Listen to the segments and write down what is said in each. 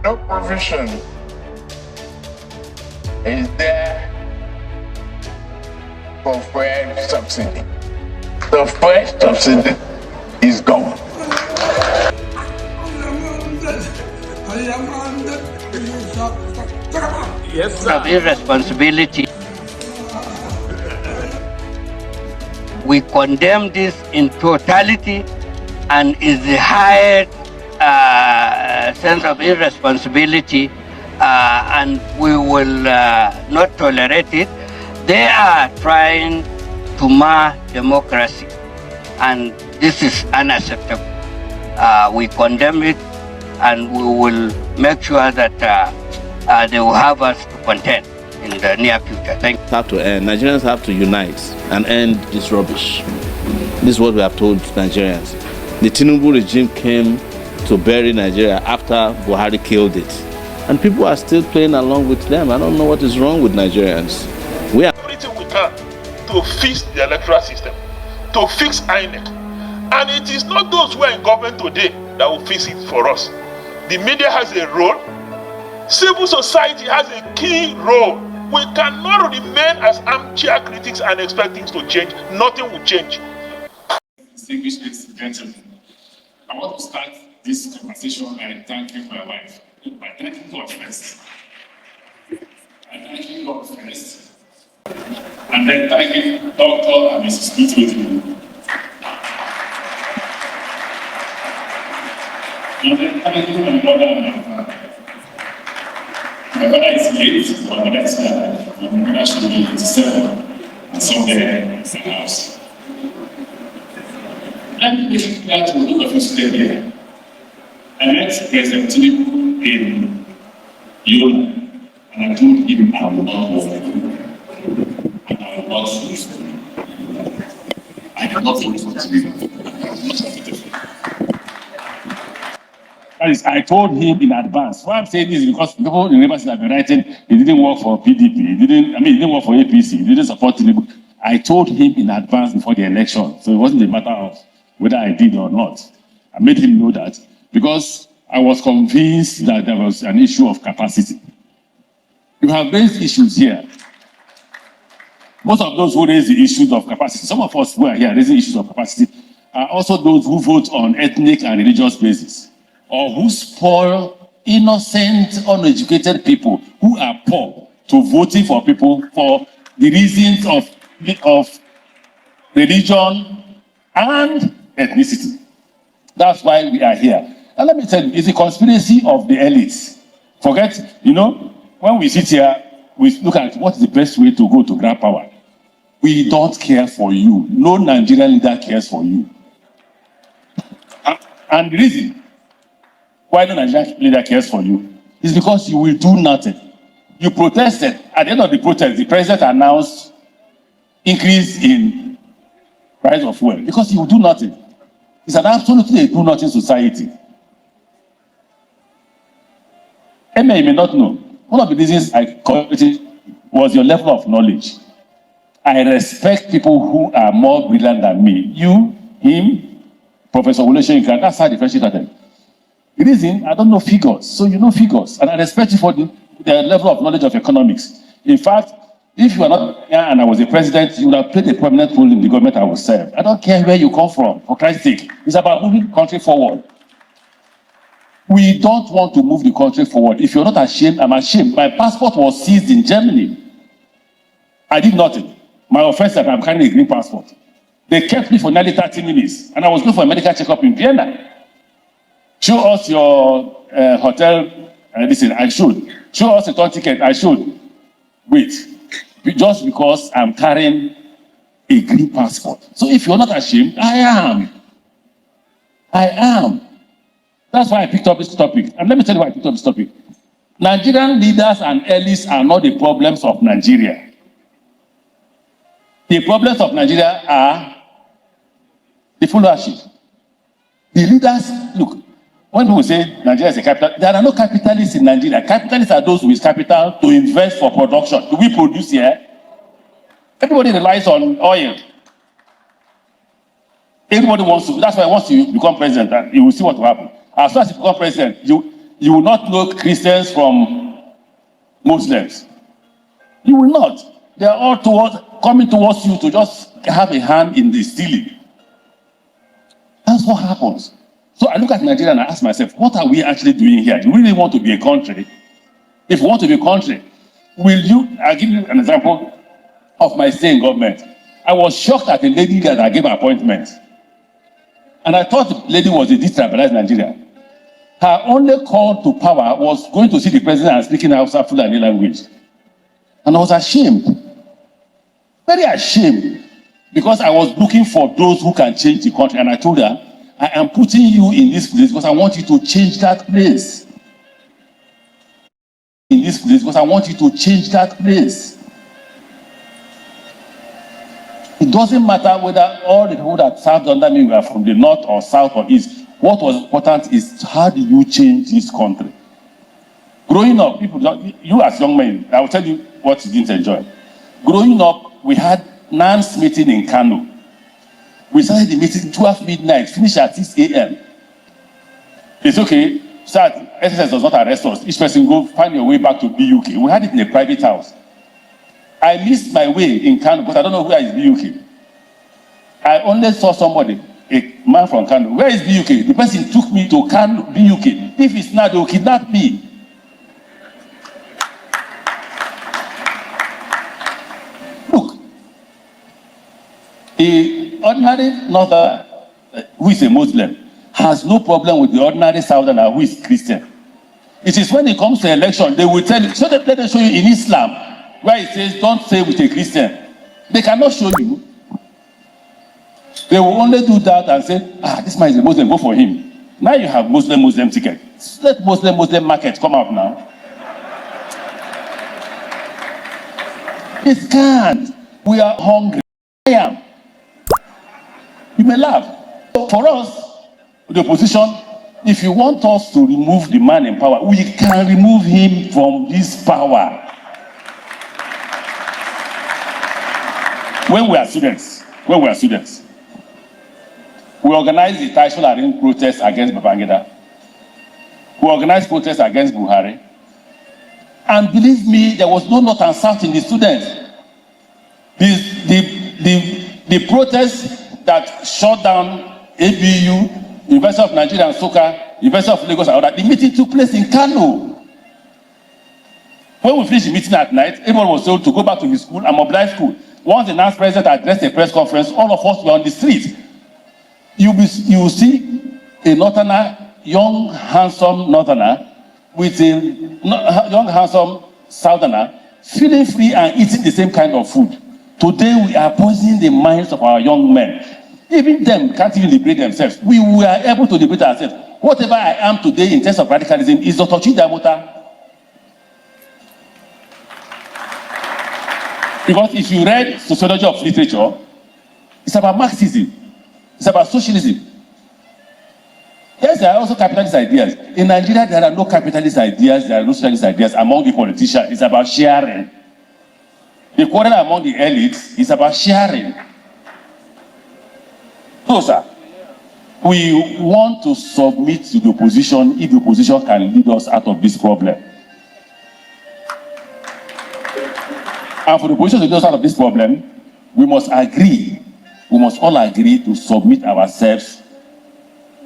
No provision is there for fuel subsidy. The fuel subsidy is gone. Yes, sir. Of irresponsibility. We condemn this in totality, and is the highest sense of irresponsibility, and we will not tolerate it. They are trying to mar democracy, and this is unacceptable. We condemn it, and we will make sure that they will have us to contend in the near future. Thank you. Have to end. Nigerians have to unite and end this rubbish. This is what we have told Nigerians. The Tinubu regime came to bury Nigeria after Buhari killed it. And people are still playing along with them. I don't know what is wrong with Nigerians. We are everything we can to fix the electoral system, to fix INEC. And it is not those who are in government today that will fix it for us. The media has a role. Civil society has a key role. We cannot remain as armchair critics and expect things to change. Nothing will change. Distinguished ladies and gentlemen, I want to start this conversation by thanking my wife. By thanking God first. And thanking God first. And then thanking Dr. and Mrs. Tinubu. And then thanking my mother and my father. My father is late, but my mother is alive. My mother should be 87 and somewhere in the house. Let me make it clear to all of you today here. I met President Tinubu in Yola, and I told him I will not vote for you. And I will not vote for you. I cannot vote for Tinubu. I will not vote for you. That is, I told him in advance. Why I'm saying this is because people in Rivers have been writing, he didn't work for PDP, he didn't work for APC, he didn't support Tinubu. I told him in advance before the election, so it wasn't a matter of whether I did or not. I made him know that because I was convinced that there was an issue of capacity. You have raised issues here. Most of those who raise the issues of capacity, some of us who are here raising issues of capacity, are also those who vote on ethnic and religious basis, or who spoil innocent, uneducated people who are poor to voting for people for the reasons of religion and ethnicity. That's why we are here. And let me tell you, it's a conspiracy of the elites. Forget, when we sit here, we look at what is the best way to go to grab power. We don't care for you. No Nigerian leader cares for you. And the reason why no Nigerian leader cares for you is because you will do nothing. You protested. At the end of the protest, the president announced increase in price of fuel because you will do nothing. It's an absolutely do-nothing society. You may not know. One of the reasons I called it was your level of knowledge. I respect people who are more brilliant than me. You, him, Professor Wole Soyinka, that's how the friendship started. The reason, I don't know figures, so you know figures. And I respect you for the level of knowledge of economics. In fact, if you were not here and I was a president, you would have played a prominent role in the government I will serve. I don't care where you come from, for Christ's sake. It's about moving the country forward. We don't want to move the country forward. If you're not ashamed, I'm ashamed. My passport was seized in Germany. I did nothing. My offense is that I'm carrying a green passport. They kept me for nearly 30 minutes, and I was going for a medical checkup in Vienna. Show us your hotel. Listen, I should. Show us a tour ticket. I should. Wait. Just because I'm carrying a green passport. So if you're not ashamed, I am. I am. That's why I picked up this topic. And let me tell you why I picked up this topic. Nigerian leaders and elites are not the problems of Nigeria. The problems of Nigeria are the followership. The leaders, look, when people say Nigeria is a capital, there are no capitalists in Nigeria. Capitalists are those with capital to invest for production. Do we produce here? Everybody relies on oil. Everybody wants to, that's why once you become president, you will see what will happen. As soon as you become president, You will not know Christians from Muslims. You will not. They are all coming towards you to just have a hand in the stealing. That's what happens. So I look at Nigeria and I ask myself, what are we actually doing here? Do we really want to be a country? If we want to be a country, I'll give you an example of my stay in government. I was shocked at a lady that I gave an appointment. And I thought the lady was a destabilized Nigeria. Her only call to power was going to see the president and speaking Hausa Fulani language. And I was ashamed. Very ashamed. Because I was looking for those who can change the country. And I told her, I am putting you in this place because I want you to change that place. In this place because I want you to change that place. It doesn't matter whether all the people that served under me were from the north or south or east. What was important is how do you change this country? Growing up, you as young men, I will tell you what you didn't enjoy. Growing up, we had NANS meeting in Kano. We started the meeting 12 midnight, finish at 6 a.m. It's okay. Start. SSS does not arrest us. Each person go find your way back to BUK. We had it in a private house. I missed my way in Kano, but I don't know where is BUK. I only saw somebody, a man from Kano. Where is BUK? The person took me to Kano, BUK. If it's not, they will kidnap me. Look, the ordinary northerner who is a Muslim has no problem with the ordinary southerner who is Christian. It is when it comes to election, they will tell you, so let them show you in Islam, where it says, don't say with a Christian. They cannot show you. They will only do that and say, this man is a Muslim, go for him. Now you have Muslim ticket. Let Muslim market come out now. It can't. We are hungry. I am. You may laugh. For us, the opposition, if you want us to remove the man in power, we can remove him from this power. When we are students, we organized the Taisho Arena protest against Babangida. We organized protests against Buhari. And believe me, there was no north and south in the students. The protests that shut down ABU, University of Nigeria and Soka, University of Lagos and all that, the meeting took place in Kano. When we finished the meeting at night, everyone was told to go back to his school and mobilize school. Once the NAS president addressed a press conference, all of us were on the street. You will see a northerner, young, handsome northerner, with a young, handsome southerner, feeling free and eating the same kind of food. Today, we are poisoning the minds of our young men. Even them can't even liberate themselves. We were able to liberate ourselves. Whatever I am today in terms of radicalism is Dr. Chidamota. Because if you read sociology of literature, it's about Marxism. It's about socialism. Yes, there are also capitalist ideas. In Nigeria, there are no capitalist ideas, there are no socialist ideas among the politicians. It's about sharing. The quarrel among the elites is about sharing. No, sir. We want to submit to the opposition if the opposition can lead us out of this problem. And for the opposition to lead us out of this problem, we must agree, we must all agree to submit ourselves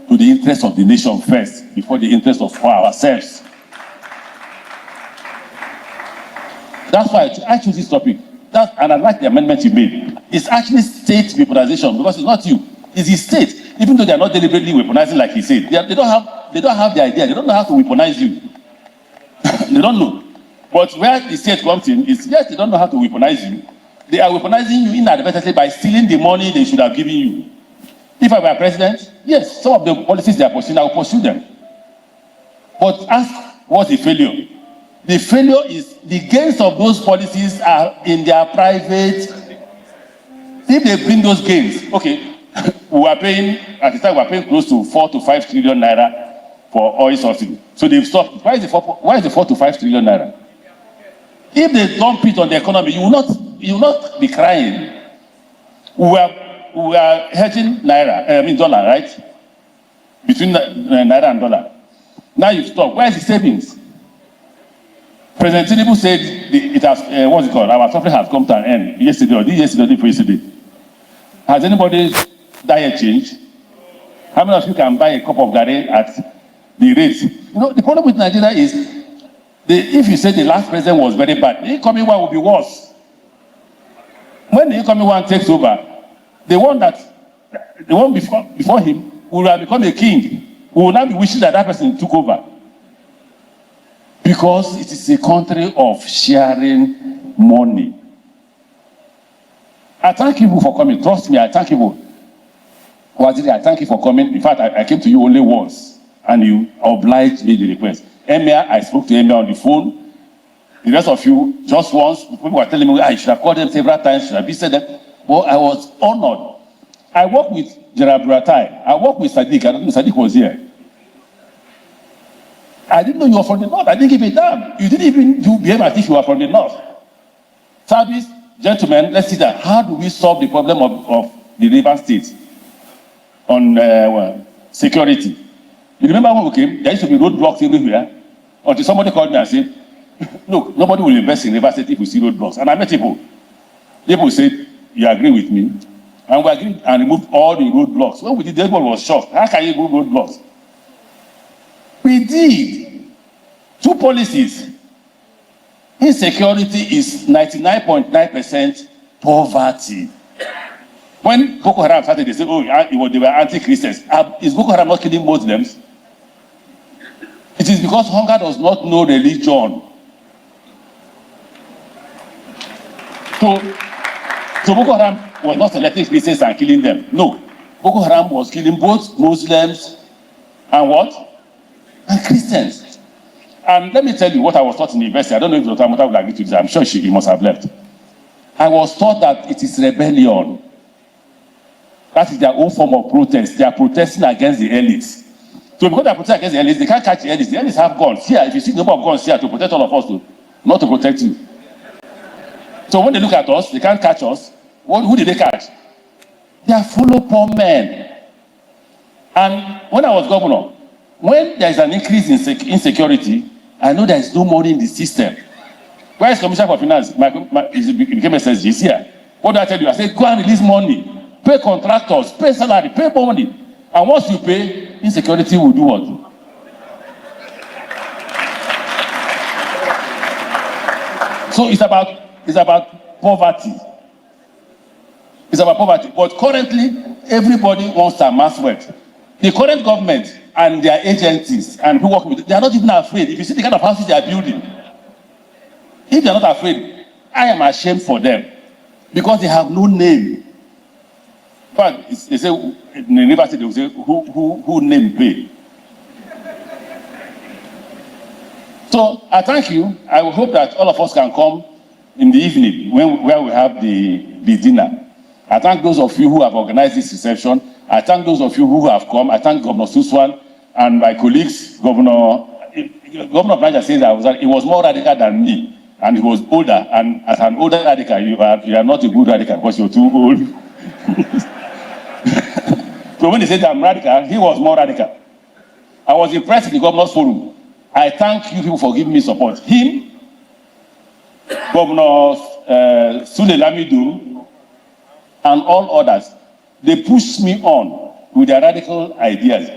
to the interest of the nation first, before the interest of ourselves. That's why I choose this topic. And I like the amendment you made. It's actually state weaponization, because it's not you. It's the state, even though they are not deliberately weaponizing like he said. They don't have the idea. They don't know how to weaponize you. They don't know. But where the state comes in is, yes, they don't know how to weaponize you. They are weaponizing you inadvertently by stealing the money they should have given you. If I were president, yes, some of the policies they are pursuing, I will pursue them. But ask, what's the failure? The failure is the gains of those policies are in their private. If they bring those gains, okay, we were paying, at the time we were paying close to 4 to 5 trillion naira for oil subsidy. So they've stopped. Why is the 4 to 5 trillion naira? If they dump it on the economy, you will not be crying. We are hedging dollar, right? Between naira and dollar. Now you've stopped. Where is the savings? President Tinubu said it has, what's it called? Our suffering has come to an end yesterday or yesterday for yesterday. Has anybody diet changed? How many of you can buy a cup of garri at the rate? You know, the problem with Nigeria is, if you say the last president was very bad, the incoming one will be worse. When the incoming one takes over, the one before him will have become a king. We will now be wishing that person took over. Because it is a country of sharing money. I thank you for coming. Trust me, I thank you. Waziri, I thank you for coming. In fact, I came to you only once, and you obliged me the request. Emir, I spoke to Emir on the phone. The rest of you, just once, people were telling me, I should have called them several times, should have visited them. Well, I was honored. I worked with Gerard Buratai. I worked with Sadiq. I don't know if Sadiq was here. I didn't know you were from the north. I didn't give a damn. You didn't even behave as if you were from the north. Service, gentlemen, let's see that. How do we solve the problem of the river states on security? You remember when we came, there used to be roadblocks everywhere until somebody called me and said, look, nobody will invest in river state if we see roadblocks. And I met people. People said, you agree with me? And we agreed and removed all the roadblocks. When we did, everyone was shocked. How can you remove roadblocks? We did. 2 policies. Insecurity is 99.9% poverty. When Boko Haram started, they said, oh, they were anti-Christians. Is Boko Haram not killing Muslims? It is because hunger does not know religion. So Boko Haram was not selecting Christians and killing them. No. Boko Haram was killing both Muslims and what? And Christians. And let me tell you what I was taught in the university. I don't know if Dr. Amata will agree to this. I'm sure he must have left. I was taught that it is rebellion. That is their own form of protest. They are protesting against the elites. So because they are protesting against the elites, they can't catch the elites. The elites have guns. Here, if you see the number of guns here to protect all of us, not to protect you. So when they look at us, they can't catch us. Who did they catch? They are follow poor men. And when I was governor, when there is an increase in insecurity, I know there is no money in the system. Where is Commissioner for Finance? He became SSG here. What do I tell you? I said, go and release money. Pay contractors, pay salary, pay money. And once you pay, insecurity will do what? So it's about poverty. It's about poverty. But currently, everybody wants to amass wealth. The current government and their agencies and who work with it, they are not even afraid. If you see the kind of houses they are building, if they are not afraid, I am ashamed for them because they have no name. But they say in the university they will say who name pay. So I thank you. I will hope that all of us can come in the evening where we have the dinner. I thank those of you who have organized this reception. I thank those of you who have come. I thank Governor Suswan and my colleagues. Governor of Niger says he was more radical than me, and he was older. And as an older radical, you are not a good radical because you're too old. So when he said I'm radical, he was more radical. I was impressed with the Governor's Forum. I thank you people for giving me support. Him, Governor Sule Lamido, and all others, they pushed me on with their radical ideas.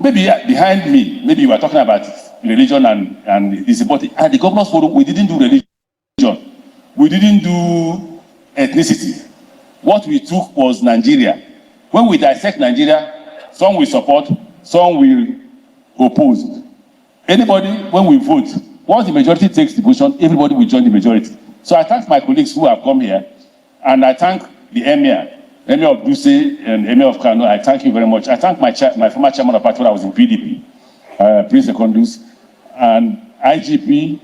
Maybe behind me, maybe you were talking about religion and this, but at the Governor's Forum, we didn't do religion. We didn't do ethnicity. What we took was Nigeria. When we dissect Nigeria, some will support, some will oppose. Anybody, when we vote, once the majority takes the position, everybody will join the majority. So I thank my colleagues who have come here, and I thank the Emir of Duse and Emir of Kano. I thank you very much. I thank my former chairman of party when I was in PDP, Prince Secondus, and IGP.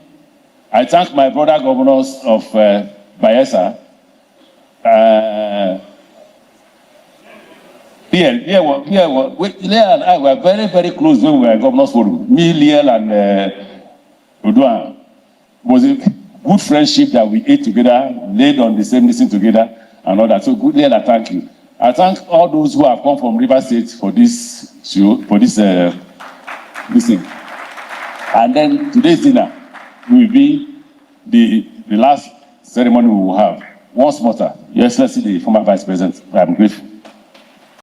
I thank my brother governors of Bayelsa. Liel and I were very, very close when we were governors forum. Me, Liel, and Oduan. It was a good friendship that we ate together, laid on the same listen together, and all that. So good, Liel, I thank you. I thank all those who have come from River State for this show, for this thing. And then today's dinner will be the last ceremony we will have. Once more, Your Excellency, the former Vice President, I'm grateful.